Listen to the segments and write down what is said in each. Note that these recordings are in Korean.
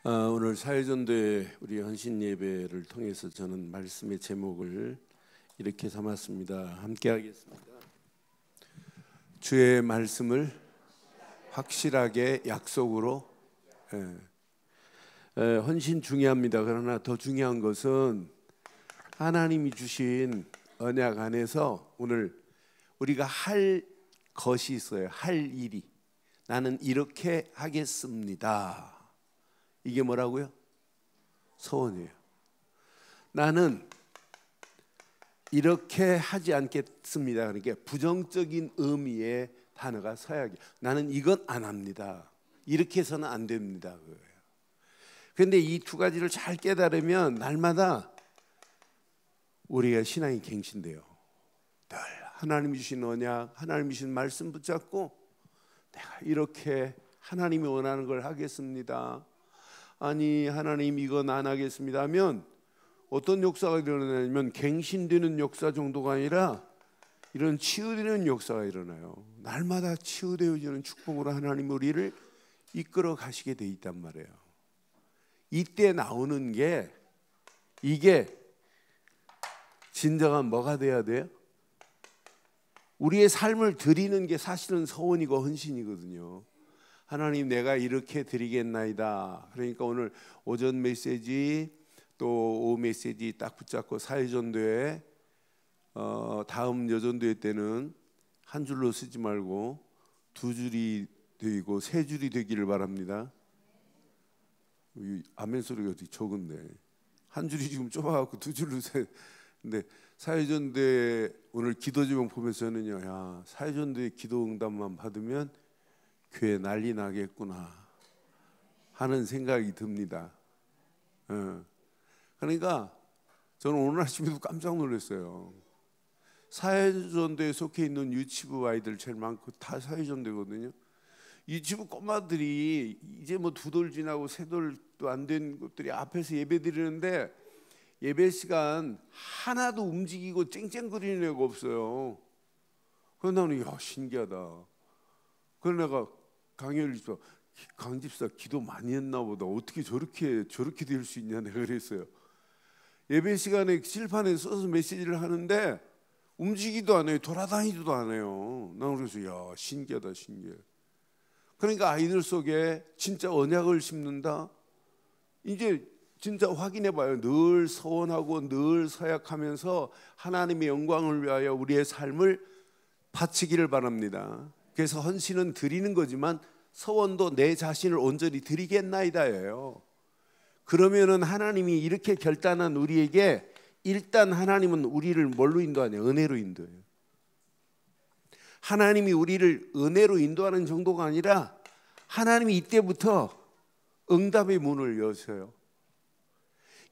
오늘 사회전도회 우리 헌신 예배를 통해서 저는 말씀의 제목을 이렇게 삼았습니다. 함께 하겠습니다. 주의 말씀을 확실하게 약속으로. 헌신 중요합니다. 그러나 더 중요한 것은 하나님이 주신 언약 안에서 오늘 우리가 할 것이 있어요. 할 일이. 나는 이렇게 하겠습니다. 이게 뭐라고요? 서원이에요. 나는 이렇게 하지 않겠습니다. 그러니까 부정적인 의미의 단어가 서약이에요. 나는 이건 안 합니다. 이렇게 해서는 안 됩니다. 그런데 이 두 가지를 잘 깨달으면 날마다 우리가 신앙이 갱신돼요. 늘 하나님이 주신 언약, 하나님이 주신 말씀 붙잡고 내가 이렇게 하나님이 원하는 걸 하겠습니다. 아니 하나님 이건 안 하겠습니다 하면 어떤 역사가 일어나냐면 갱신되는 역사 정도가 아니라 이런 치유되는 역사가 일어나요. 날마다 치유되어지는 축복으로 하나님 우리를 이끌어 가시게 돼 있단 말이에요. 이때 나오는 게 이게 진정한 뭐가 돼야 돼요? 우리의 삶을 드리는 게 사실은 서원이고 헌신이거든요. 하나님 내가 이렇게 드리겠나이다. 그러니까 오늘 오전 메시지 또 오후 메시지 딱 붙잡고 사회전도회 다음 여전도회 때는 한 줄로 쓰지 말고 두 줄이 되고 세 줄이 되기를 바랍니다. 아멘 소리가 어디 적은데 한 줄이 지금 좁아갖고 두 줄로 세. 근데 사회전도회 오늘 기도 제목 보면서는요, 야 사회전도회 기도 응답만 받으면 교회 난리 나겠구나 하는 생각이 듭니다. 그러니까 저는 오늘 아침에도 깜짝 놀랐어요. 사회전도에 속해 있는 유치부 아이들 제일 많고 다 사회전도거든요. 유치부 꼬마들이 이제 뭐 2돌 지나고 3돌도 안 된 것들이 앞에서 예배 드리는데 예배 시간 하나도 움직이고 쨍쨍거리는 애가 없어요. 그래서 나는 야 신기하다. 그래서 내가 강의를 집사, 강집사 기도 많이 했나 보다. 어떻게 저렇게 될 수 있냐 내가 그랬어요. 예배 시간에 칠판에 써서 메시지를 하는데 움직이도 안 해요. 돌아다니지도 안 해요. 난 그래서 야 신기하다 신기해. 그러니까 아이들 속에 진짜 언약을 심는다. 이제 진짜 확인해봐요. 늘 서원하고 늘 서약하면서 하나님의 영광을 위하여 우리의 삶을 바치기를 바랍니다. 그래서 헌신은 드리는 거지만 서원도 내 자신을 온전히 드리겠나이다예요. 그러면은 하나님이 이렇게 결단한 우리에게 일단 하나님은 우리를 뭘로 인도하냐? 은혜로 인도해요. 하나님이 우리를 은혜로 인도하는 정도가 아니라 하나님이 이때부터 응답의 문을 여셔요.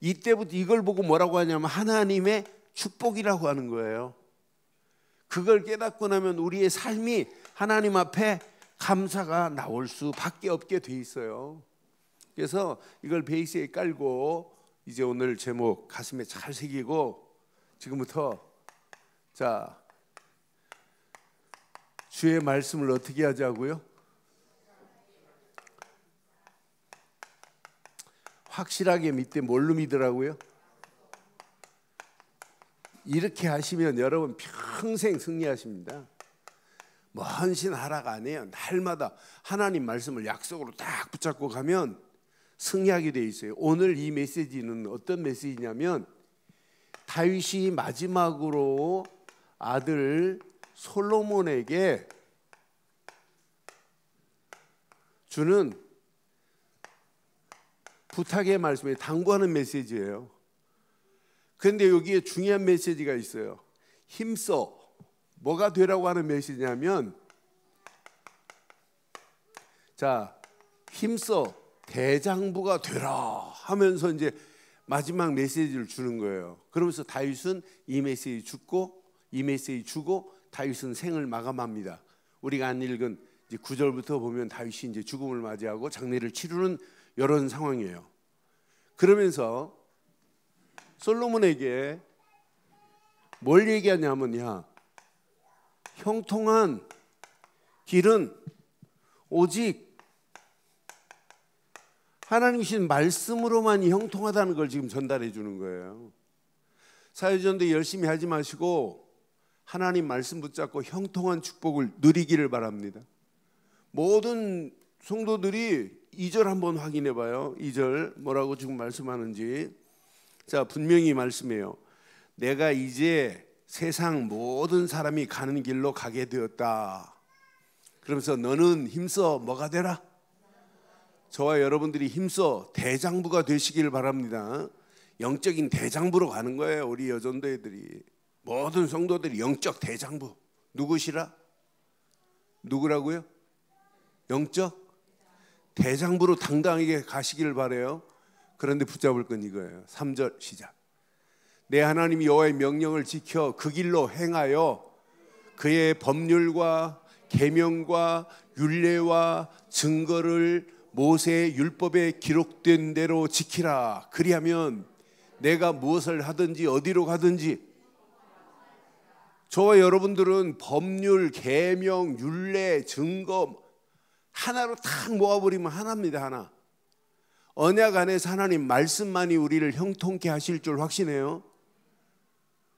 이때부터 이걸 보고 뭐라고 하냐면 하나님의 축복이라고 하는 거예요. 그걸 깨닫고 나면 우리의 삶이 하나님 앞에 감사가 나올 수밖에 없게 돼 있어요. 그래서 이걸 베이스에 깔고 이제 오늘 제목 가슴에 잘 새기고 지금부터 자 주의 말씀을 어떻게 하자고요? 확실하게 믿되 뭘로 믿으라고요? 이렇게 하시면 여러분 평생 승리하십니다. 뭐 헌신하라가 아니에요. 날마다 하나님 말씀을 약속으로 딱 붙잡고 가면 승리하게 돼 있어요. 오늘 이 메시지는 어떤 메시지냐면 다윗이 마지막으로 아들 솔로몬에게 주는 부탁의 말씀에 당부하는 메시지예요. 그런데 여기에 중요한 메시지가 있어요. 힘써 뭐가 되라고 하는 메시지냐면 자 힘써 대장부가 되라 하면서 이제 마지막 메시지를 주는 거예요. 그러면서 다윗은 이 메시지 주고 다윗은 생을 마감합니다. 우리가 안 읽은 이제 9절부터 보면 다윗이 이제 죽음을 맞이하고 장례를 치르는 이런 상황이에요. 그러면서 솔로몬에게 뭘 얘기하냐면 야 형통한 길은 오직 하나님 주신 말씀으로만 형통하다는 걸 지금 전달해 주는 거예요. 사회전도 열심히 하지 마시고 하나님 말씀 붙잡고 형통한 축복을 누리기를 바랍니다. 모든 성도들이 2절 한번 확인해 봐요. 2절 뭐라고 지금 말씀하는지. 자, 분명히 말씀해요. 내가 이제 세상 모든 사람이 가는 길로 가게 되었다. 그러면서 너는 힘써 뭐가 되라? 저와 여러분들이 힘써 대장부가 되시길 바랍니다. 영적인 대장부로 가는 거예요. 우리 여전도 애들이. 모든 성도들이 영적 대장부. 누구시라? 누구라고요? 영적 대장부로 당당하게 가시기를 바라요. 그런데 붙잡을 건 이거예요. 3절 시작. 내 하나님 여호와의 명령을 지켜 그 길로 행하여 그의 법률과 계명과 율례와 증거를 모세의 율법에 기록된 대로 지키라. 그리하면 내가 무엇을 하든지 어디로 가든지. 저와 여러분들은 법률, 계명, 율례, 증거 하나로 탁 모아버리면 하나입니다. 하나. 언약 안에서 하나님 말씀만이 우리를 형통케 하실 줄 확신해요.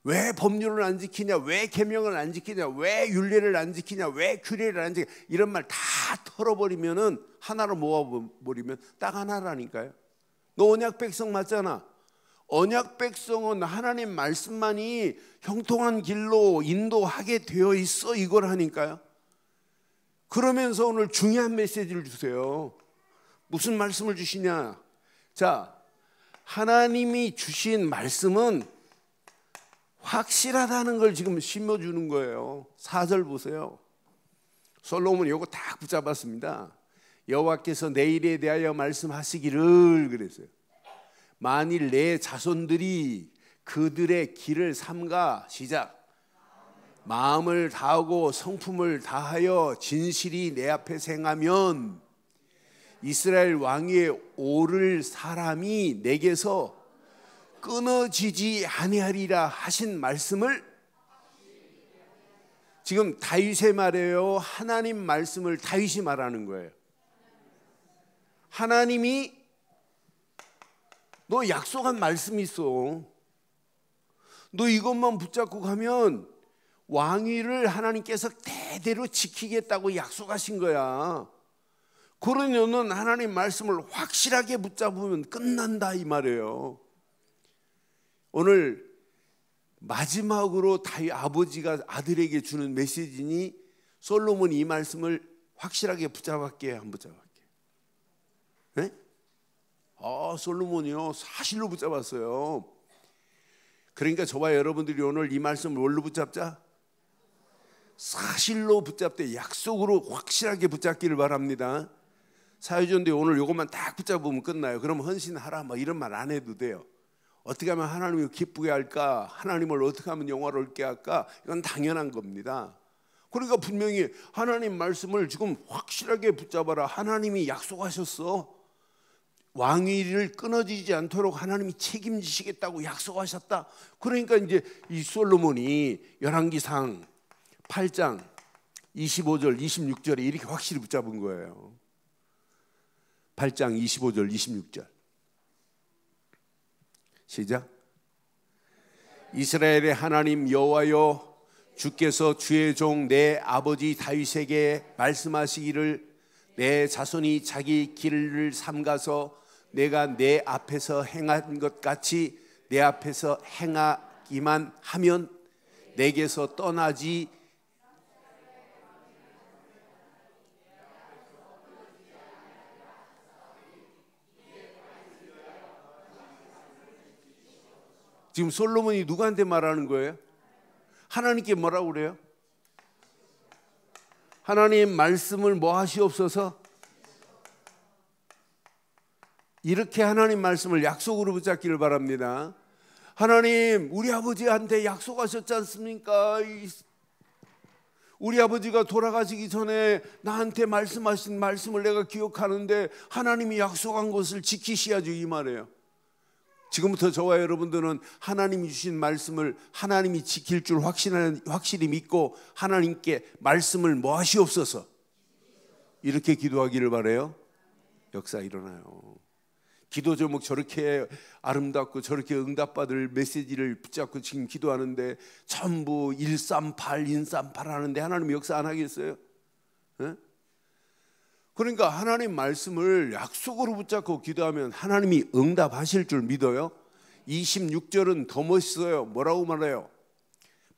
왜 법률을 안 지키냐, 왜 계명을 안 지키냐, 왜 율례를 안 지키냐, 왜 규례를 안 지키냐, 이런 말 다 털어버리면은 하나로 모아버리면 딱 하나라니까요. 너 언약 백성 맞잖아. 언약 백성은 하나님 말씀만이 형통한 길로 인도하게 되어 있어, 이걸 하니까요. 그러면서 오늘 중요한 메시지를 주세요. 무슨 말씀을 주시냐? 자, 하나님이 주신 말씀은 확실하다는 걸 지금 심어주는 거예요. 4절 보세요. 솔로몬이 이거 딱 붙잡았습니다. 여호와께서 내 일에 대하여 말씀하시기를 그랬어요. 만일 내 자손들이 그들의 길을 삼가 시작. 마음을 다하고 성품을 다하여 진실이 내 앞에 행하면 이스라엘 왕위에 오를 사람이 내게서 끊어지지 아니하리라 하신 말씀을 지금 다윗의 말이에요. 하나님 말씀을 다윗이 말하는 거예요. 하나님이 너 약속한 말씀이 있어. 너 이것만 붙잡고 가면 왕위를 하나님께서 대대로 지키겠다고 약속하신 거야. 그러니 너는 하나님 말씀을 확실하게 붙잡으면 끝난다 이 말이에요. 오늘 마지막으로 다윗 아버지가 아들에게 주는 메시지니 솔로몬이 이 말씀을 확실하게 붙잡았게 안 붙잡았게? 네? 솔로몬이요 사실로 붙잡았어요. 그러니까 저와 여러분들이 오늘 이 말씀을 뭘로 붙잡자? 사실로 붙잡되 약속으로 확실하게 붙잡기를 바랍니다. 사회전도에 오늘 이것만 딱 붙잡으면 끝나요. 그러면 헌신하라 뭐 이런 말 안 해도 돼요. 어떻게 하면 하나님을 기쁘게 할까? 하나님을 어떻게 하면 영화롭게 할까? 이건 당연한 겁니다. 그러니까 분명히 하나님 말씀을 지금 확실하게 붙잡아라. 하나님이 약속하셨어. 왕위를 끊어지지 않도록 하나님이 책임지시겠다고 약속하셨다. 그러니까 이제 이 솔로몬이 열왕기상 8장 25절 26절에 이렇게 확실히 붙잡은 거예요. 8장 25절 26절 시작. 이스라엘의 하나님 여호와여, 주께서 주의 종 내 아버지 다윗에게 말씀하시기를 내 자손이 자기 길을 삼가서 내가 내 앞에서 행한 것 같이 내 앞에서 행하기만 하면 내게서 떠나지 지금 솔로몬이 누구한테 말하는 거예요? 하나님께 뭐라고 그래요? 하나님 말씀을 뭐 하시옵소서? 이렇게 하나님 말씀을 약속으로 붙잡기를 바랍니다. 하나님 우리 아버지한테 약속하셨지 않습니까? 우리 아버지가 돌아가시기 전에 나한테 말씀하신 말씀을 내가 기억하는데 하나님이 약속한 것을 지키셔야죠 이 말이에요. 지금부터 저와 여러분들은 하나님이 주신 말씀을 하나님이 지킬 줄 확실히 믿고 하나님께 말씀을 뭐 하시옵소서 이렇게 기도하기를 바라요. 역사 일어나요. 기도 제목 저렇게 아름답고 저렇게 응답받을 메시지를 붙잡고 지금 기도하는데 전부 138, 138 하는데 하나님 역사 안 하겠어요? 네? 그러니까 하나님 말씀을 약속으로 붙잡고 기도하면 하나님이 응답하실 줄 믿어요. 26절은 더 멋있어요. 뭐라고 말해요?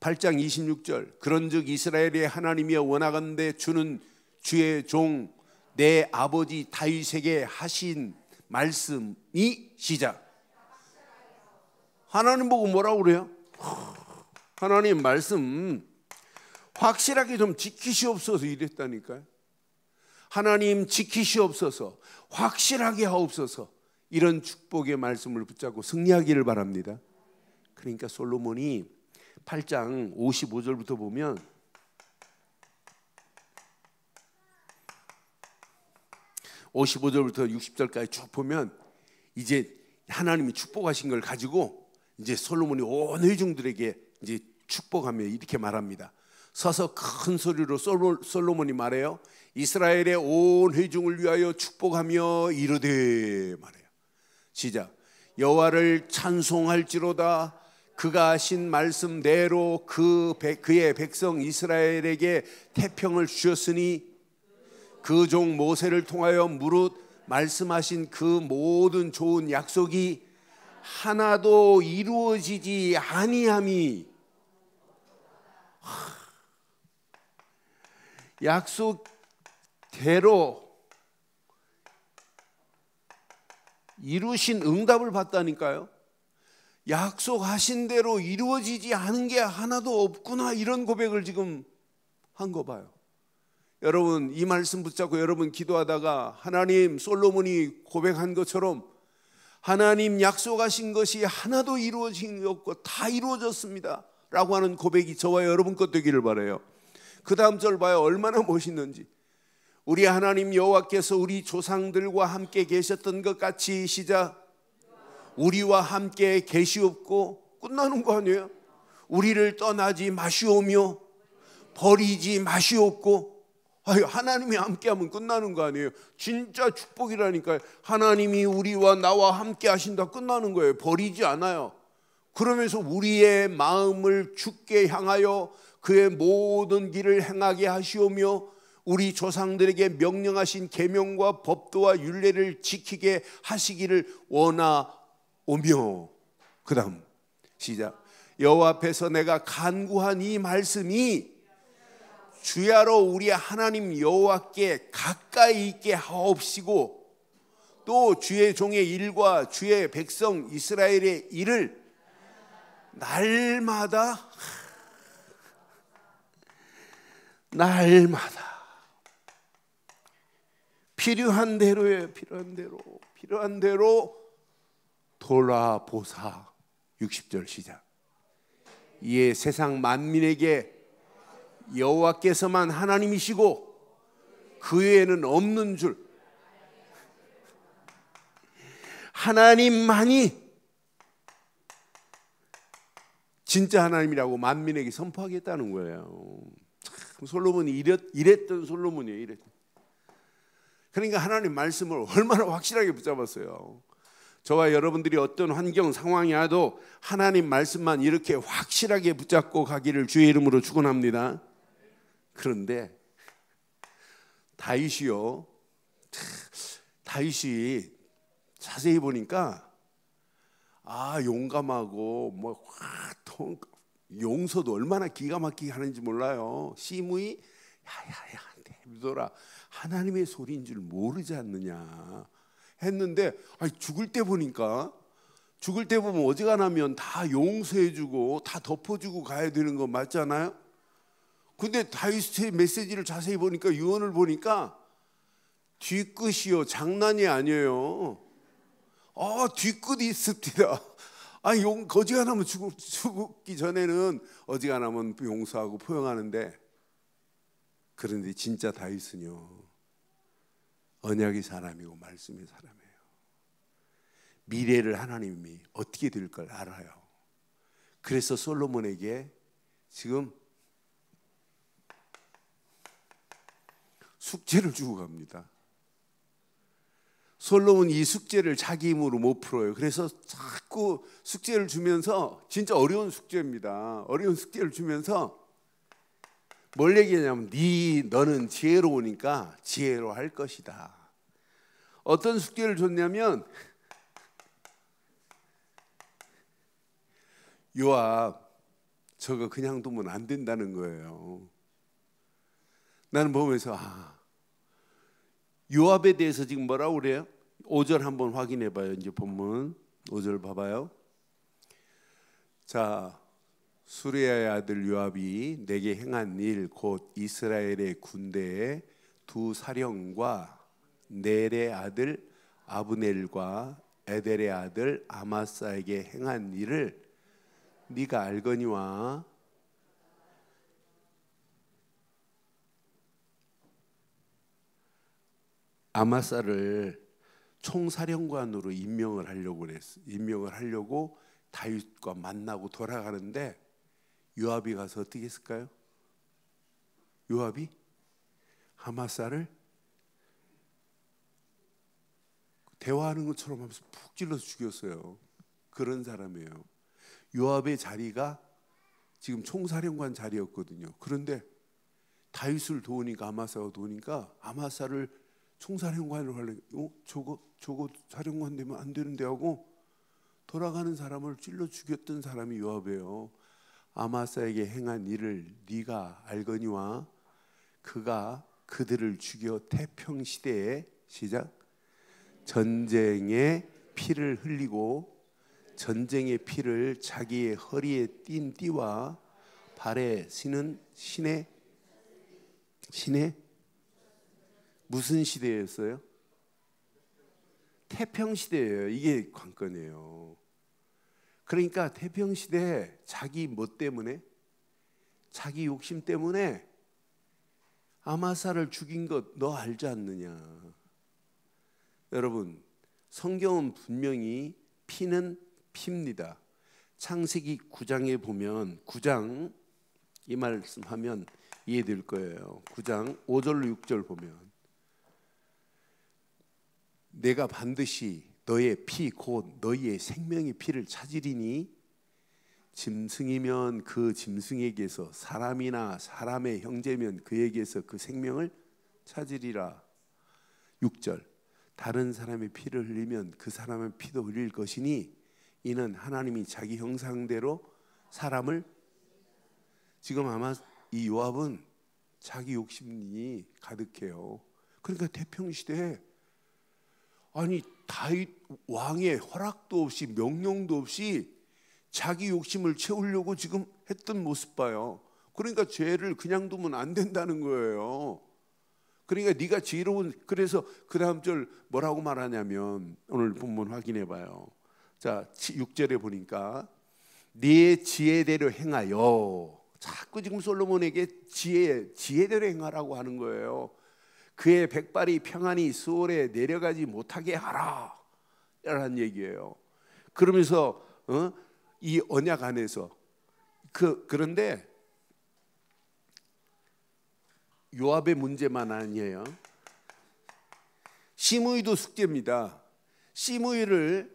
8장 26절, 그런즉 이스라엘의 하나님이여 원하건대 주는 주의 종 내 아버지 다윗에게 하신 말씀이 시작. 하나님 보고 뭐라고 그래요? 하나님 말씀 확실하게 좀 지키시옵소서 이랬다니까요. 하나님 지키시옵소서, 확실하게 하옵소서, 이런 축복의 말씀을 붙잡고 승리하기를 바랍니다. 그러니까 솔로몬이 8장 55절부터 보면 (55절부터) 60절까지 쭉 보면 이제 하나님이 축복하신 걸 가지고 이제 솔로몬이 온 회중들에게 이제 축복하며 이렇게 말합니다. 서서 큰 소리로 솔로몬이 말해요. 이스라엘의 온 회중을 위하여 축복하며 이르되 말해요. 시작. 여호와를 찬송할지로다. 그가 하신 말씀대로 그의 백성 이스라엘에게 태평을 주셨으니 그 종 모세를 통하여 무릇 말씀하신 그 모든 좋은 약속이 하나도 이루어지지 아니함이, 약속대로 이루신 응답을 받다니까요. 약속하신 대로 이루어지지 않은 게 하나도 없구나, 이런 고백을 지금 한 거 봐요. 여러분 이 말씀 붙잡고 여러분 기도하다가 하나님, 솔로몬이 고백한 것처럼 하나님 약속하신 것이 하나도 이루어진 게 없고 다 이루어졌습니다 라고 하는 고백이 저와 여러분 것 되기를 바라요. 그 다음 절 봐요. 얼마나 멋있는지. 우리 하나님 여호와께서 우리 조상들과 함께 계셨던 것 같이, 시작. 우리와 함께 계시옵고, 끝나는 거 아니에요? 우리를 떠나지 마시오며 버리지 마시옵고. 하나님이 함께하면 끝나는 거 아니에요? 진짜 축복이라니까요. 하나님이 우리와 나와 함께 하신다, 끝나는 거예요. 버리지 않아요. 그러면서 우리의 마음을 주께 향하여 그의 모든 길을 행하게 하시오며 우리 조상들에게 명령하신 계명과 법도와 율례를 지키게 하시기를 원하오며. 그 다음 시작. 여호와 앞에서 내가 간구한 이 말씀이 주야로 우리 하나님 여호와께 가까이 있게 하옵시고 또 주의 종의 일과 주의 백성 이스라엘의 일을 날마다 필요한 대로예요. 필요한 대로 돌아보사. 60절 시작. 이에 세상 만민에게 여호와께서만 하나님이시고 그 외에는 없는 줄, 하나님만이 진짜 하나님이라고 만민에게 선포하겠다는 거예요. 참 솔로몬이 이랬던 솔로몬이에요. 그러니까 하나님 말씀을 얼마나 확실하게 붙잡았어요. 저와 여러분들이 어떤 환경 상황이 와도 하나님 말씀만 이렇게 확실하게 붙잡고 가기를 주의 이름으로 축원합니다. 그런데 다윗이 자세히 보니까 용감하고 용서도 얼마나 기가 막히게 하는지 몰라요. 시므이 야야야 데비더라, 하나님의 소리인 줄 모르지 않느냐 했는데 죽을 때 보면 어지간하면 다 용서해주고 다 덮어주고 가야 되는 거 맞잖아요. 근데 다윗의 메시지를 자세히 보니까, 유언을 보니까 뒤끝이요 장난이 아니에요. 뒤끝이 있습니다. 어지간하면 죽기 전에는 어지간하면 용서하고 포용하는데, 그런데 진짜 다윗은요 언약의 사람이고 말씀의 사람이에요. 미래를 하나님이 어떻게 될 걸 알아요. 그래서 솔로몬에게 지금 숙제를 주고 갑니다. 솔로몬 이 숙제를 자기 힘으로 못 풀어요. 그래서 자꾸 숙제를 주면서, 진짜 어려운 숙제입니다. 어려운 숙제를 주면서 뭘 얘기하냐면 너는 지혜로우니까 지혜로 할 것이다. 어떤 숙제를 줬냐면 요압 저거 그냥 두면 안 된다는 거예요. 나는 보면서 요압에 대해서 지금 뭐라고 그래요? 5절 한번 확인해 봐요. 이제 본문 5절 봐봐요. 자, 수레야의 아들 요압이 내게 행한 일 곧 이스라엘의 군대의 두 사령과 넬의 아들 아브넬과 에델의 아들 아마사에게 행한 일을 네가 알거니와 아마사를 총사령관으로 임명을 하려고 그랬어. 임명을 하려고 다윗과 만나고 돌아가는데 요압이 가서 어떻게 했을까요? 요압이 아마사를 대화하는 것처럼 하면서 푹 찔러서 죽였어요. 그런 사람이에요. 요압의 자리가 지금 총사령관 자리였거든요. 그런데 다윗을 도우니까, 아마사가 도우니까 아마사를 총사령관으로 하려고 저거 사령관 되면 안 되는데 하고 돌아가는 사람을 찔러 죽였던 사람이 요압이에요. 아마사에게 행한 일을 네가 알거니와 그가 그들을 죽여 태평시대에 시작 전쟁의 피를 흘리고 전쟁의 피를 자기의 허리에 띤 띠와 발에 신은 신의 무슨 시대였어요? 태평시대예요. 이게 관건이에요. 그러니까 태평시대에 자기 뭐 때문에? 자기 욕심 때문에 아마사를 죽인 것 너 알지 않느냐? 여러분, 성경은 분명히 피는 피입니다. 창세기 9장에 보면 9장 이 말씀하면 이해될 거예요. 9장 5절로 6절 보면 내가 반드시 너의 피 곧 너희의 생명의 피를 찾으리니 짐승이면 그 짐승에게서 사람이나 사람의 형제면 그에게서 그 생명을 찾으리라. 6절 다른 사람의 피를 흘리면 그 사람의 피도 흘릴 것이니 이는 하나님이 자기 형상대로 사람을 지금 아마 이 요압은 자기 욕심이 가득해요. 그러니까 태평시대에 아니 다윗 왕의 허락도 없이 명령도 없이 자기 욕심을 채우려고 지금 했던 모습 봐요. 그러니까 죄를 그냥 두면 안 된다는 거예요. 그러니까 네가 지혜로운, 그래서 그 다음 절 뭐라고 말하냐면 오늘 본문 확인해 봐요. 자 6절에 보니까 네 지혜대로 행하여, 자꾸 지금 솔로몬에게 지혜대로 행하라고 하는 거예요. 그의 백발이 평안히 수월에 내려가지 못하게 하라 라는 얘기예요. 그러면서 이 언약 안에서 그런데 요압의 문제만 아니에요. 시므이도 숙제입니다. 시므이를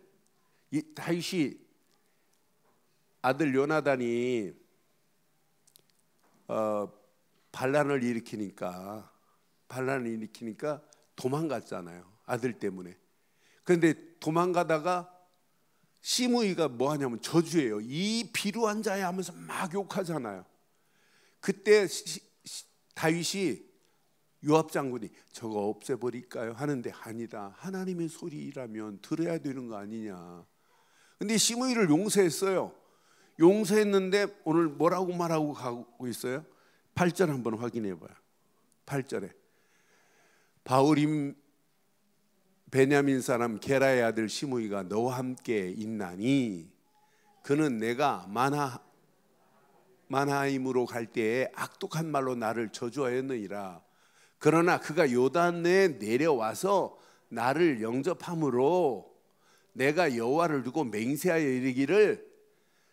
다윗이 아들 요나단이 반란을 일으키니까 도망갔잖아요. 아들 때문에. 그런데 도망가다가 시므이가 뭐 하냐면 저주해요. 이 비루한 자야 하면서 막 욕하잖아요. 그때 다윗이 요압 장군이 저거 없애버릴까요? 하는데 아니다. 하나님의 소리라면 들어야 되는 거 아니냐. 근데 시므이를 용서했어요. 용서했는데 오늘 뭐라고 말하고 가고 있어요? 8절 한번 확인해 봐요. 8절에 바울임 베냐민 사람 게라의 아들 시므이가 너와 함께 있나니 그는 내가 마나임으로 갈 때에 악독한 말로 나를 저주하였느니라. 그러나 그가 요단에 내려와서 나를 영접함으로 내가 여호와를 두고 맹세하여 이르기를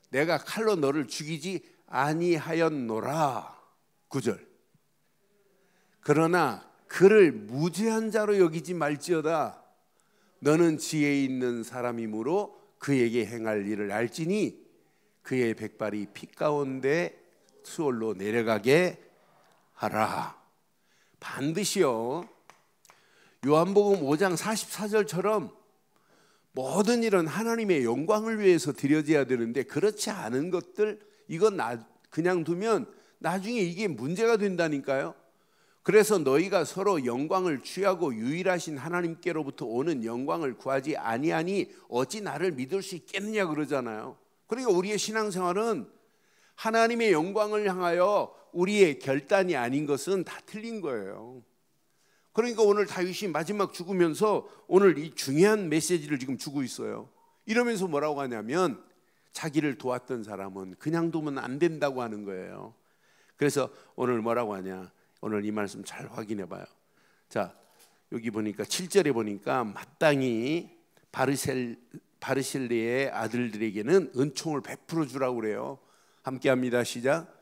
내가 칼로 너를 죽이지 아니하였노라. 9절 그러나 그를 무죄한 자로 여기지 말지어다. 너는 지혜 있는 사람이므로 그에게 행할 일을 알지니 그의 백발이 피 가운데 수월로 내려가게 하라. 반드시요, 요한복음 5장 44절처럼 모든 일은 하나님의 영광을 위해서 드려져야 되는데 그렇지 않은 것들, 이건 그냥 두면 나중에 이게 문제가 된다니까요. 그래서 너희가 서로 영광을 취하고 유일하신 하나님께로부터 오는 영광을 구하지 아니하니 어찌 나를 믿을 수 있겠느냐 그러잖아요. 그러니까 우리의 신앙생활은 하나님의 영광을 향하여 우리의 결단이 아닌 것은 다 틀린 거예요. 그러니까 오늘 다윗이 마지막 죽으면서 오늘 이 중요한 메시지를 지금 주고 있어요. 이러면서 뭐라고 하냐면 자기를 도왔던 사람은 그냥 두면 안 된다고 하는 거예요. 그래서 오늘 뭐라고 하냐, 오늘 이 말씀 잘 확인해 봐요. 자, 여기 보니까 7절에 보니까 마땅히 바르실레의 아들들에게는 은총을 베풀어 주라고 그래요. 함께 합니다. 시작.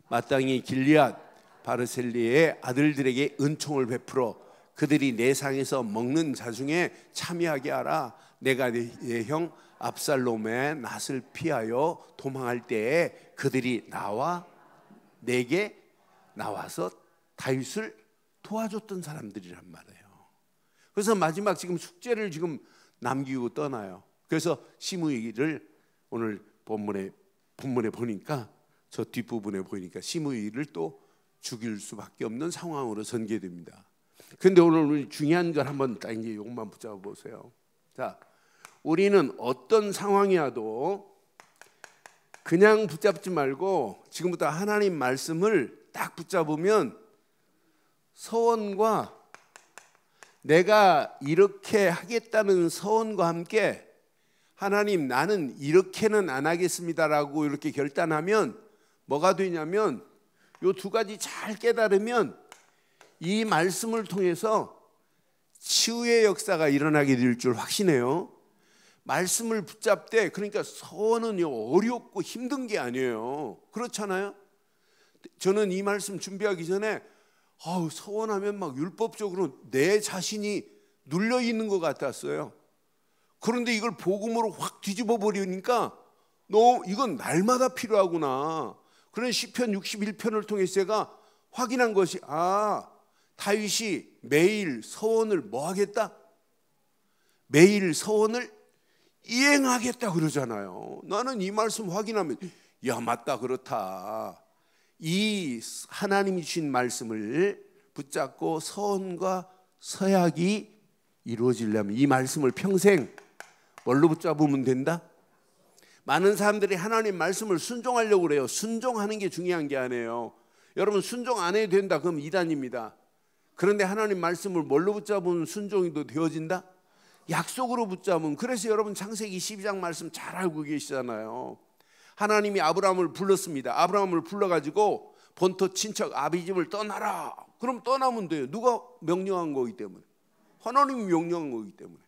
마땅히 길리앗 바르셀리의 아들들에게 은총을 베풀어 그들이 내 상에서 먹는 자 중에 참여하게 하라. 내가 내 형 압살롬의 낫을 피하여 도망할 때에 그들이 내게 나와서 다윗을 도와줬던 사람들이란 말이에요. 그래서 마지막 지금 숙제를 지금 남기고 떠나요. 그래서 시므이를 오늘 본문에 보니까 저 뒷부분에 보니까 시므이를 또 죽일 수밖에 없는 상황으로 전개됩니다. 그런데 오늘 중요한 걸 한번 딱 이제 이것만 붙잡아 보세요. 자, 우리는 어떤 상황이어도 그냥 붙잡지 말고 지금부터 하나님 말씀을 딱 붙잡으면 서원과 내가 이렇게 하겠다는 서원과 함께 하나님 나는 이렇게는 안 하겠습니다라고 이렇게 결단하면 뭐가 되냐면 이 두 가지 잘 깨달으면 이 말씀을 통해서 치유의 역사가 일어나게 될 줄 확신해요. 말씀을 붙잡되, 그러니까 서원은 어렵고 힘든 게 아니에요. 그렇잖아요. 저는 이 말씀 준비하기 전에 서원하면 막 율법적으로 내 자신이 눌려 있는 것 같았어요. 그런데 이걸 복음으로 확 뒤집어 버리니까 이건 날마다 필요하구나. 그런 시편 61편을 통해서 제가 확인한 것이 다윗이 매일 서원을 뭐 하겠다? 매일 서원을 이행하겠다 그러잖아요. 나는 이 말씀 확인하면 맞다, 그렇다. 이 하나님이 주신 말씀을 붙잡고 서원과 서약이 이루어지려면 이 말씀을 평생 뭘로 붙잡으면 된다? 많은 사람들이 하나님 말씀을 순종하려고 그래요. 순종하는 게 중요한 게 아니에요. 여러분 순종 안 해도 된다 그럼 이단입니다. 그런데 하나님 말씀을 뭘로 붙잡으면 순종이 또 되어진다? 약속으로 붙잡으면. 그래서 여러분 창세기 12장 말씀 잘 알고 계시잖아요. 하나님이 아브라함을 불렀습니다. 아브라함을 불러가지고 본토 친척 아비 집을 떠나라. 그럼 떠나면 돼요. 누가 명령한 거기 때문에. 하나님이 명령한 거기 때문에.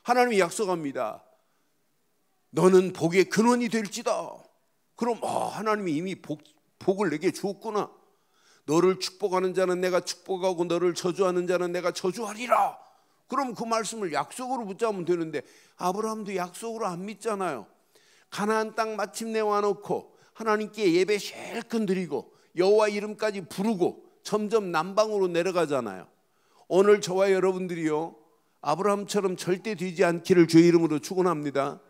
하나님이 약속합니다. 너는 복의 근원이 될지다. 그럼 하나님이 이미 복을 내게 주었구나. 너를 축복하는 자는 내가 축복하고 너를 저주하는 자는 내가 저주하리라. 그럼 그 말씀을 약속으로 붙잡으면 되는데 아브라함도 약속으로 안 믿잖아요. 가나안 땅 마침내 와놓고 하나님께 예배 실컷 드리고 여호와 이름까지 부르고 점점 남방으로 내려가잖아요. 오늘 저와 여러분들이요 아브라함처럼 절대 되지 않기를 주의 이름으로 축원합니다.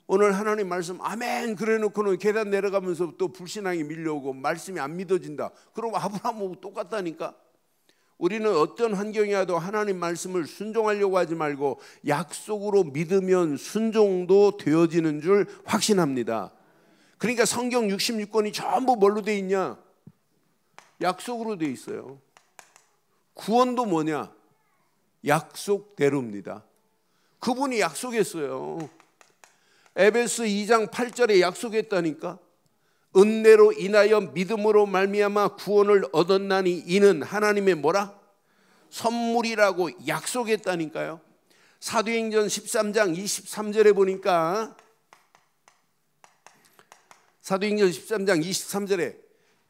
오늘 하나님 말씀 아멘 그래 놓고는 계단 내려가면서 또 불신앙이 밀려오고 말씀이 안 믿어진다. 그럼 아브라함하고 똑같다니까. 우리는 어떤 환경이라도 하나님 말씀을 순종하려고 하지 말고 약속으로 믿으면 순종도 되어지는 줄 확신합니다. 그러니까 성경 66권이 전부 뭘로 돼 있냐? 약속으로 돼 있어요. 구원도 뭐냐? 약속대로입니다. 그분이 약속했어요. 에베소 2장 8절에 약속했다니까. 은혜로 인하여 믿음으로 말미암아 구원을 얻었나니 이는 하나님의 뭐라? 선물이라고 약속했다니까요. 사도행전 13장 23절에 보니까 사도행전 13장 23절에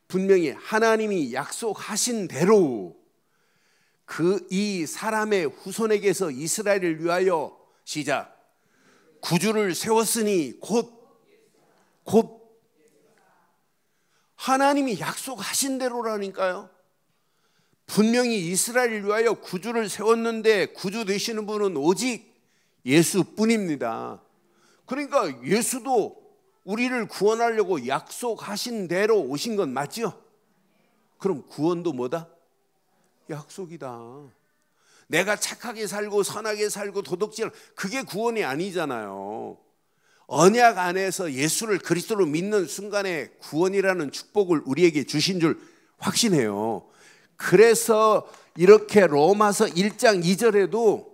분명히 하나님이 약속하신 대로 이 사람의 후손에게서 이스라엘을 위하여 시작 구주를 세웠으니 곧 하나님이 약속하신 대로라니까요. 분명히 이스라엘을 위하여 구주를 세웠는데 구주 되시는 분은 오직 예수뿐입니다. 그러니까 예수도 우리를 구원하려고 약속하신 대로 오신 건 맞죠? 그럼 구원도 뭐다? 약속이다. 내가 착하게 살고 선하게 살고 도덕질, 그게 구원이 아니잖아요. 언약 안에서 예수를 그리스도로 믿는 순간에 구원이라는 축복을 우리에게 주신 줄 확신해요. 그래서 이렇게 로마서 1장 2절에도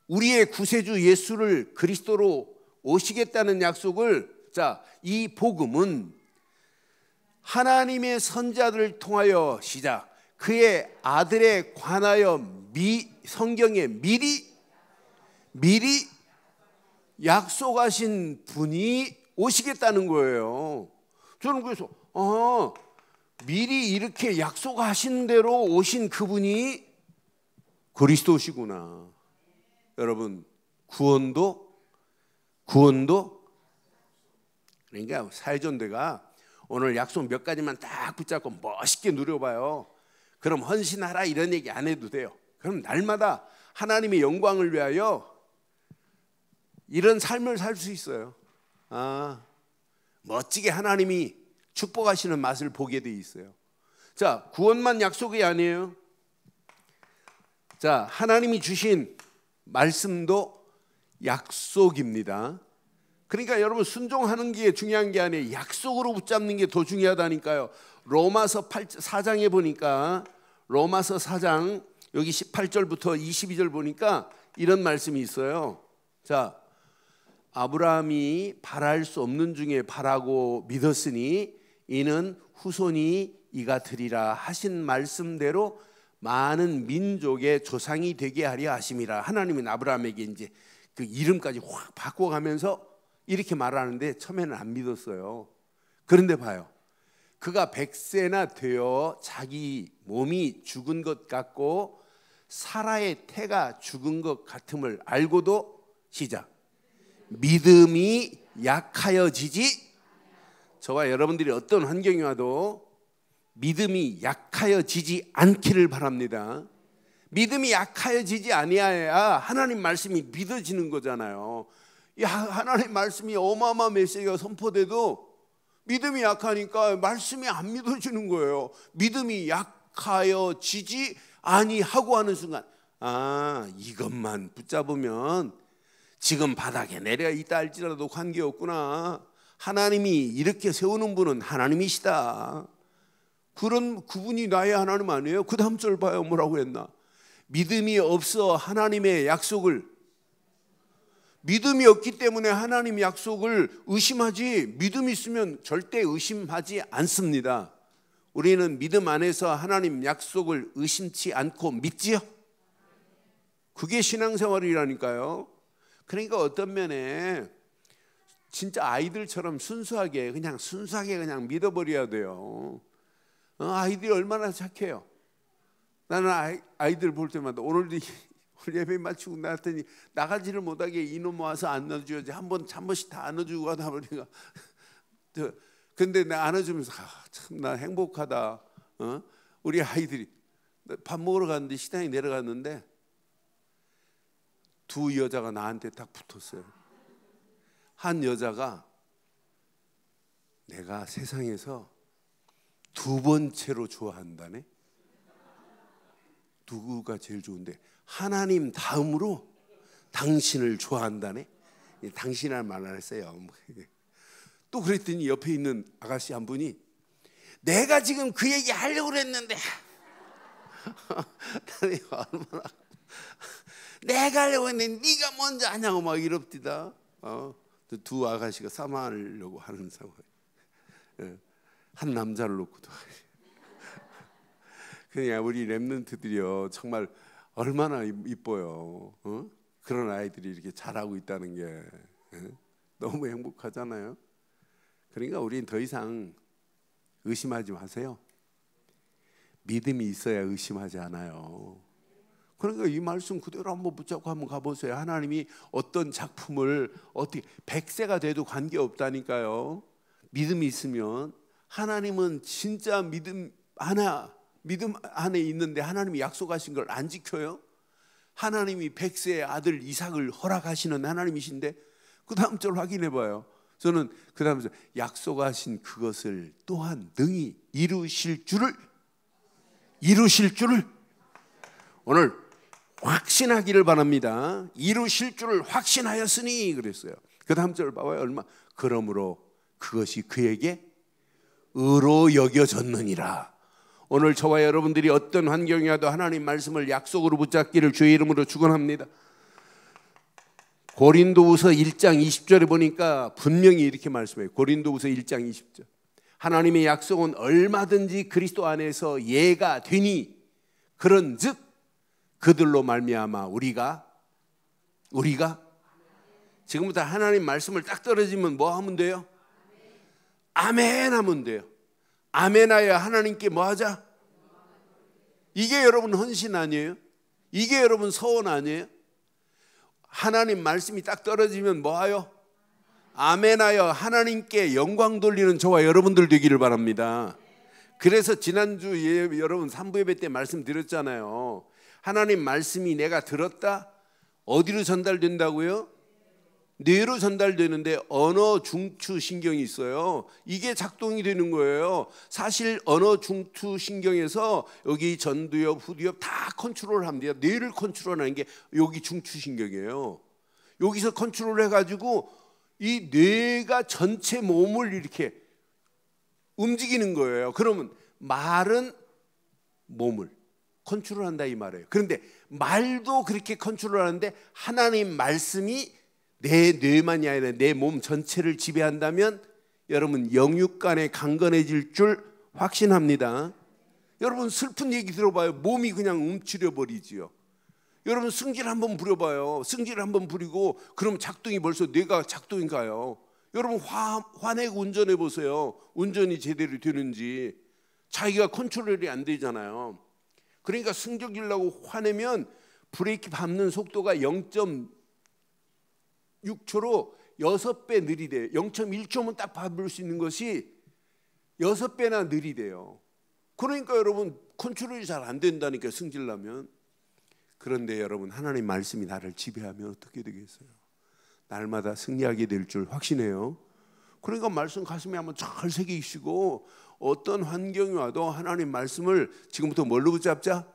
우리의 구세주 예수를 그리스도로 오시겠다는 약속을, 이 복음은 하나님의 선자들을 통하여 시작 그의 아들에 관하여 성경에 미리 약속하신 분이 오시겠다는 거예요. 저는 그래서 미리 이렇게 약속하신 대로 오신 그분이 그리스도시구나. 여러분, 구원도 그러니까 사회전도가 오늘 약속 몇 가지만 딱 붙잡고 멋있게 누려봐요. 그럼 헌신하라 이런 얘기 안 해도 돼요. 그럼 날마다 하나님의 영광을 위하여 이런 삶을 살 수 있어요. 멋지게 하나님이 축복하시는 맛을 보게 돼 있어요. 자, 구원만 약속이 아니에요. 자, 하나님이 주신 말씀도 약속입니다. 그러니까 여러분, 순종하는 게 중요한 게 아니에요. 약속으로 붙잡는 게 더 중요하다니까요. 로마서 4장에 보니까, 로마서 4장 여기 18절부터 22절 보니까 이런 말씀이 있어요. 자, 아브라함이 바랄 수 없는 중에 바라고 믿었으니 이는 후손이 이가 되리라 하신 말씀대로 많은 민족의 조상이 되게 하려 하심이라. 하나님은 아브라함에게 이제 그 이름까지 확 바꿔가면서 이렇게 말하는데 처음에는 안 믿었어요. 그런데 봐요. 그가 100세나 되어 자기 몸이 죽은 것 같고 사라의 태가 죽은 것 같음을 알고도 시작 믿음이 약하여지지. 저와 여러분들이 어떤 환경이 와도 믿음이 약하여지지 않기를 바랍니다. 믿음이 약하여지지 아니하여야 하나님 말씀이 믿어지는 거잖아요. 하나님 말씀이 어마어마한 메시지가 선포돼도 믿음이 약하니까 말씀이 안 믿어지는 거예요. 믿음이 약하여지지 아니하고 하는 순간, 이것만 붙잡으면 지금 바닥에 내려 있다 할지라도 관계없구나. 하나님이 이렇게 세우는 분은 하나님이시다. 그런 그분이 나의 하나님 아니에요? 그 다음 절 봐요. 뭐라고 했나? 믿음이 없어 하나님의 약속을, 믿음이 없기 때문에 하나님 약속을 의심하지, 믿음이 있으면 절대 의심하지 않습니다. 우리는 믿음 안에서 하나님 약속을 의심치 않고 믿지요? 그게 신앙생활이라니까요. 그러니까 어떤 면에 진짜 아이들처럼 순수하게 그냥 믿어버려야 돼요. 아이들이 얼마나 착해요. 나는 아이들 볼 때마다 오늘도 예배 마치고 나왔더니 나가지를 못하게 이놈 와서 안아줘야지. 한 번씩 다 안아주고 하다 보니까 근데 나 안아주면서 참 나 행복하다. 우리 아이들이 밥 먹으러 갔는데 식당에 내려갔는데 두 여자가 나한테 딱 붙었어요. 한 여자가 내가 세상에서 두 번째로 좋아한다네. 누구가 제일 좋은데? 하나님 다음으로 당신을 좋아한다네. 당신이라는 말 안 했어요. 또 그랬더니 옆에 있는 아가씨 한 분이 내가 지금 그 얘기 하려고 그랬는데 얼마나 내가 하려고 했는데 네가 먼저 하냐고 막 이럽디다. 두 아가씨가 싸움하려고 하는 상황. 한 남자를 놓고도 그냥 우리 랩런트들이요 정말 얼마나 이뻐요. 그런 아이들이 이렇게 잘하고 있다는 게 너무 행복하잖아요. 그러니까 우리는 더 이상 의심하지 마세요. 믿음이 있어야 의심하지 않아요. 그러니까 이 말씀 그대로 한번 붙잡고 한번 가보세요. 하나님이 어떤 작품을 어떻게 100세가 돼도 관계없다니까요. 믿음이 있으면. 하나님은 진짜 믿음 안에 있는데 하나님이 약속하신 걸 안 지켜요? 하나님이 100세의 아들 이삭을 허락하시는 하나님이신데 그 다음 절 확인해 봐요. 저는 그 다음에 약속하신 그것을 또한 능히 이루실 줄을 오늘 확신하기를 바랍니다. 이루실 줄을 확신하였으니 그랬어요. 그 다음 절 봐봐요. 얼마? 그러므로 그것이 그에게 의로 여겨졌느니라. 오늘 저와 여러분들이 어떤 환경이라도 하나님 말씀을 약속으로 붙잡기를 주의 이름으로 축원합니다. 고린도후서 1장 20절에 보니까 분명히 이렇게 말씀해요. 고린도후서 1장 20절. 하나님의 약속은 얼마든지 그리스도 안에서 예가 되니 그런즉 그들로 말미암아 우리가 지금부터 하나님 말씀을 딱 떨어지면 뭐 하면 돼요? 아멘 하면 돼요. 아멘하여 하나님께 뭐 하자? 이게 여러분 헌신 아니에요? 이게 여러분 서원 아니에요? 하나님 말씀이 딱 떨어지면 뭐 하요? 아멘하여 하나님께 영광 돌리는 저와 여러분들 되기를 바랍니다. 그래서 지난주 여러분 3부 예배 때 말씀드렸잖아요. 하나님 말씀이 내가 들었다? 어디로 전달된다고요? 뇌로 전달되는데 언어 중추 신경이 있어요. 이게 작동이 되는 거예요. 사실 언어 중추 신경에서 여기 전두엽, 후두엽 다 컨트롤합니다. 뇌를 컨트롤하는 게 여기 중추 신경이에요. 여기서 컨트롤 해가지고 이 뇌가 전체 몸을 이렇게 움직이는 거예요. 그러면 말은 몸을 컨트롤한다 이 말이에요. 그런데 말도 그렇게 컨트롤하는데 하나님 말씀이 내 뇌만이 아니라 내 몸 전체를 지배한다면 여러분 영육간에 강건해질 줄 확신합니다. 여러분 슬픈 얘기 들어봐요. 몸이 그냥 움츠려 버리지요. 여러분 승질 한번 부려봐요. 승질 한번 부리고 그럼 작동이 벌써 뇌가 작동이 가요. 여러분 화내고 운전해 보세요. 운전이 제대로 되는지. 자기가 컨트롤이 안 되잖아요. 그러니까 승격이려고 화내면 브레이크 밟는 속도가 0.6초로 6배 느리대요. 0.1초면 딱 밟을 수 있는 것이 6배나 느리대요. 그러니까 여러분 컨트롤이 잘 안 된다니까 승질나면. 그런데 여러분 하나님 말씀이 나를 지배하면 어떻게 되겠어요? 날마다 승리하게 될 줄 확신해요. 그러니까 말씀 가슴에 한번 잘 새기시고 어떤 환경이 와도 하나님 말씀을 지금부터 뭘로 붙잡자?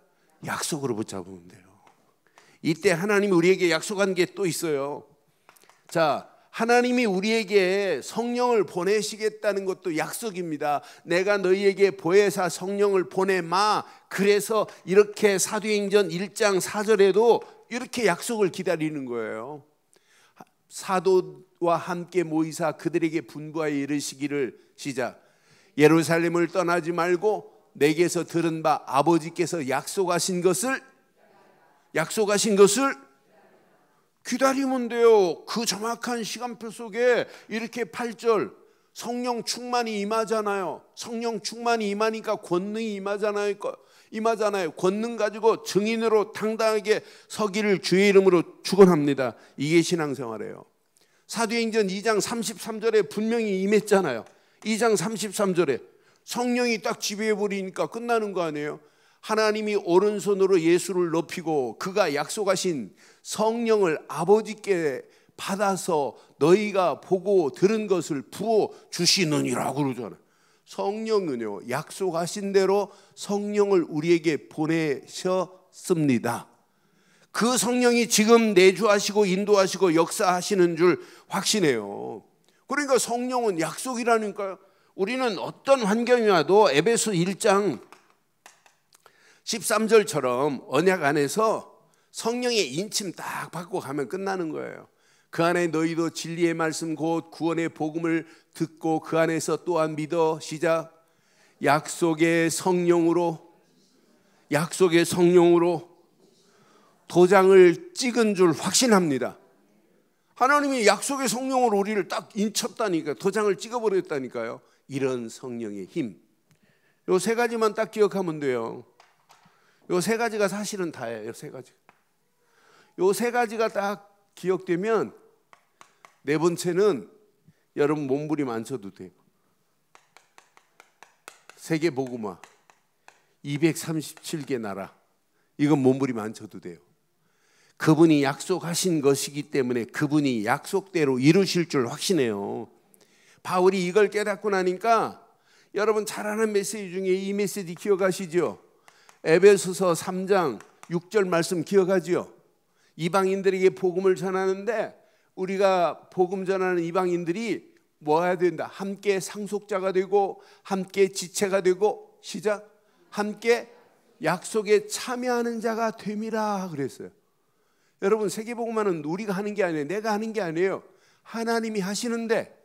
약속으로 붙잡으면 돼요. 이때 하나님이 우리에게 약속한 게 또 있어요. 자, 하나님이 우리에게 성령을 보내시겠다는 것도 약속입니다. 내가 너희에게 보혜사 성령을 보내마. 그래서 이렇게 사도행전 1장 4절에도 이렇게 약속을 기다리는 거예요. 사도와 함께 모이사 그들에게 분부하여 이르시기를 시작. 예루살렘을 떠나지 말고 내게서 들은 바 아버지께서 약속하신 것을 기다리면 돼요. 그 정확한 시간표 속에 이렇게 8절 성령 충만이 임하잖아요. 성령 충만이 임하니까 권능이 임하잖아요. 권능 가지고 증인으로 당당하게 서기를 주의 이름으로 축원합니다. 이게 신앙생활이에요. 사도행전 2장 33절에 분명히 임했잖아요. 2장 33절에 성령이 딱 지배해버리니까 끝나는 거 아니에요? 하나님이 오른손으로 예수를 높이고 그가 약속하신 성령을 아버지께 받아서 너희가 보고 들은 것을 부어 주시느니라고 그러잖아요. 성령은요, 약속하신 대로 성령을 우리에게 보내셨습니다. 그 성령이 지금 내주하시고 인도하시고 역사하시는 줄 확신해요. 그러니까 성령은 약속이라니까요. 우리는 어떤 환경이 와도 에베소 1장 13절처럼 언약 안에서 성령의 인침 딱 받고 가면 끝나는 거예요. 그 안에 너희도 진리의 말씀 곧 구원의 복음을 듣고 그 안에서 또한 믿어 시작. 약속의 성령으로 도장을 찍은 줄 확신합니다. 하나님이 약속의 성령으로 우리를 딱 인쳤다니까, 도장을 찍어버렸다니까요. 이런 성령의 힘, 요 세 가지만 딱 기억하면 돼요. 요 세 가지가 사실은 다예요. 세 가지. 요 세 가지가 딱 기억되면 네 번째는 여러분 몸부림 안 쳐도 돼요. 세계 복음화 237개 나라, 이건 몸부림 안 쳐도 돼요. 그분이 약속하신 것이기 때문에 그분이 약속대로 이루실 줄 확신해요. 바울이 이걸 깨닫고 나니까 여러분 잘 아는 메시지 중에 이 메시지 기억하시죠? 에베소서 3장 6절 말씀 기억하죠? 이방인들에게 복음을 전하는데 우리가 복음 전하는 이방인들이 뭐 해야 된다? 함께 상속자가 되고 함께 지체가 되고, 시작, 함께 약속에 참여하는 자가 됨이라 그랬어요. 여러분 세계복음화는 우리가 하는 게 아니에요. 내가 하는 게 아니에요. 하나님이 하시는데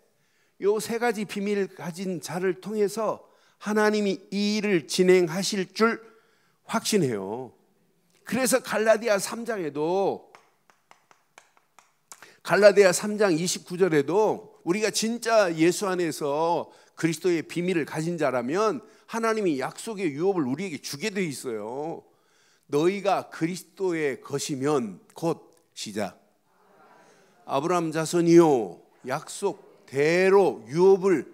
요 세 가지 비밀을 가진 자를 통해서 하나님이 이 일을 진행하실 줄 확신해요. 그래서 갈라디아 3장 29절에도 우리가 진짜 예수 안에서 그리스도의 비밀을 가진 자라면 하나님이 약속의 유업을 우리에게 주게 돼 있어요. 너희가 그리스도의 것이면 곧, 시작, 아브라함 자손이요 약속대로 유업을,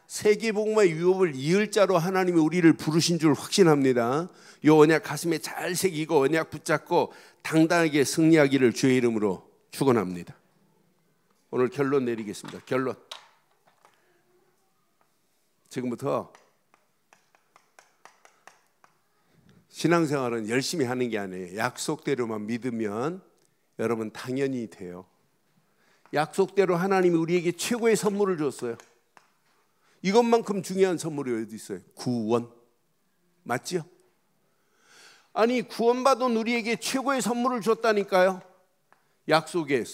세계복음화의 유업을 이을 자로 하나님이 우리를 부르신 줄 확신합니다. 이 언약 가슴에 잘 새기고 언약 붙잡고 당당하게 승리하기를 주의 이름으로 축원합니다. 오늘 결론 내리겠습니다. 결론. 지금부터 신앙생활은 열심히 하는 게 아니에요. 약속대로만 믿으면 여러분 당연히 돼요. 약속대로 하나님이 우리에게 최고의 선물을 줬어요. 이것만큼 중요한 선물이 어디 있어요? 구원. 맞죠? 아니 구원받은 우리에게 최고의 선물을 줬다니까요. 약속의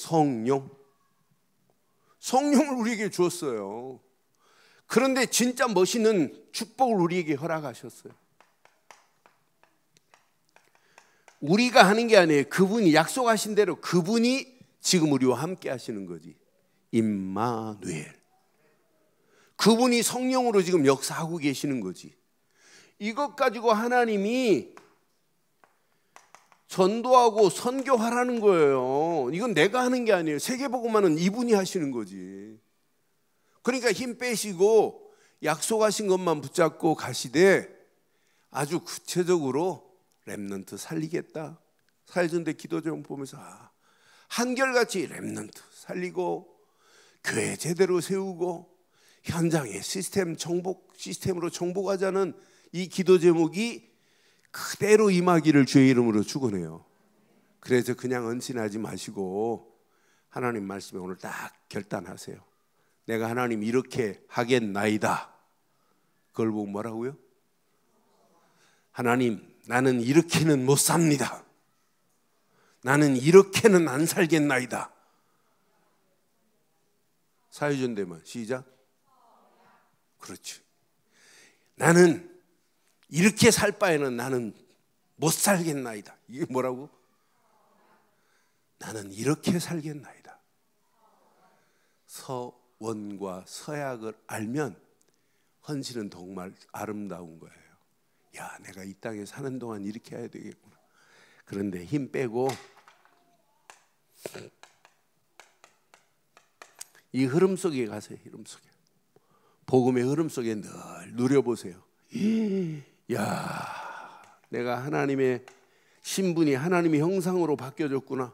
성령을 우리에게 줬어요. 그런데 진짜 멋있는 축복을 우리에게 허락하셨어요. 우리가 하는 게 아니에요. 그분이 약속하신 대로 그분이 지금 우리와 함께 하시는 거지. 임마누엘. 그분이 성령으로 지금 역사하고 계시는 거지. 이것 가지고 하나님이 전도하고 선교하라는 거예요. 이건 내가 하는 게 아니에요. 세계복음화는 이분이 하시는 거지. 그러니까 힘 빼시고 약속하신 것만 붙잡고 가시되 아주 구체적으로 렘넌트 살리겠다. 사회전대 기도제목 보면서 한결같이 렘넌트 살리고 교회 제대로 세우고 현장에 시스템으로 정복하자는 이 기도 제목이 그대로 임하기를 주의 이름으로 축원해요. 그래서 그냥 언신하지 마시고 하나님 말씀에 오늘 딱 결단하세요. 내가 하나님 이렇게 하겠나이다. 그걸 보고 뭐라고요? 하나님 나는 이렇게는 못 삽니다. 나는 이렇게는 안 살겠나이다. 사회전대만 시작. 그렇지. 나는 이렇게 살 바에는 나는 못 살겠나이다. 이게 뭐라고? 나는 이렇게 살겠나이다. 서원과 서약을 알면 헌신은 정말 아름다운 거예요. 야, 내가 이 땅에 사는 동안 이렇게 해야 되겠구나. 그런데 힘 빼고 이 흐름 속에 가세요. 흐름 속에. 복음의 흐름 속에 늘 누려보세요. 야, 내가 하나님의 신분이 하나님의 형상으로 바뀌어졌구나.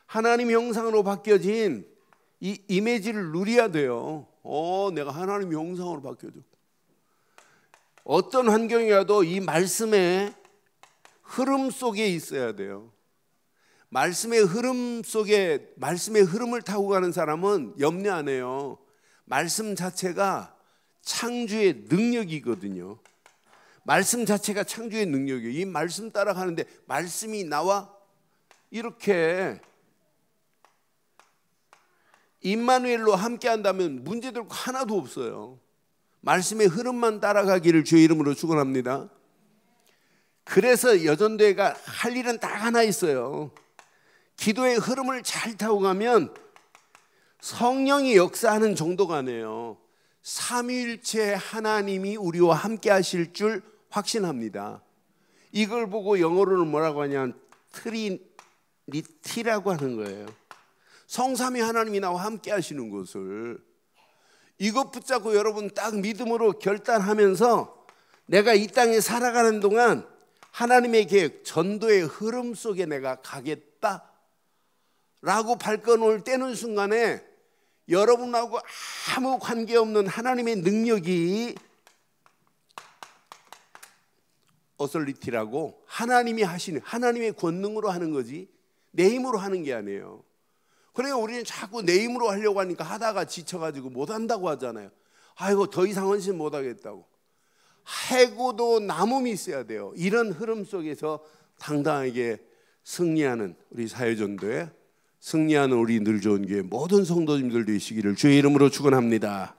하나님의 형상으로 바뀌어진 이 이미지를 누려야 돼요. 내가 하나님의 형상으로 바뀌어졌고. 어떤 환경이라도 이 말씀의 흐름 속에 있어야 돼요. 말씀의 흐름 속에, 말씀의 흐름을 타고 가는 사람은 염려 안 해요. 말씀 자체가 창조의 능력이거든요. 말씀 자체가 창조의 능력이에요. 이 말씀 따라가는데 말씀이 나와 이렇게 임마누엘로 함께 한다면 문제될 거 하나도 없어요. 말씀의 흐름만 따라가기를 주의 이름으로 축원합니다. 그래서 여전대가 할 일은 딱 하나 있어요. 기도의 흐름을 잘 타고 가면 성령이 역사하는 정도가 아니에요. 삼위일체 하나님이 우리와 함께 하실 줄 확신합니다. 이걸 보고 영어로는 뭐라고 하냐면 트리니티라고 하는 거예요. 성삼위 하나님이 나와 함께 하시는 것을, 이것 붙잡고 여러분 딱 믿음으로 결단하면서 내가 이 땅에 살아가는 동안 하나님의 계획, 전도의 흐름 속에 내가 가겠다 라고 발걸음을 떼는 순간에 여러분하고 아무 관계없는 하나님의 능력이, 어설리티라고, 하나님이 하시는, 하나님의 권능으로 하는 거지 내 힘으로 하는 게 아니에요. 그러니까 우리는 자꾸 내 힘으로 하려고 하니까 하다가 지쳐가지고 못한다고 하잖아요. 아이고 더 이상 헌신 못하겠다고. 해고도 남음이 있어야 돼요. 이런 흐름 속에서 당당하게 승리하는 우리 사회전도에 승리하는 우리 늘 좋은 교회 모든 성도님들 되시기를 주의 이름으로 축원합니다.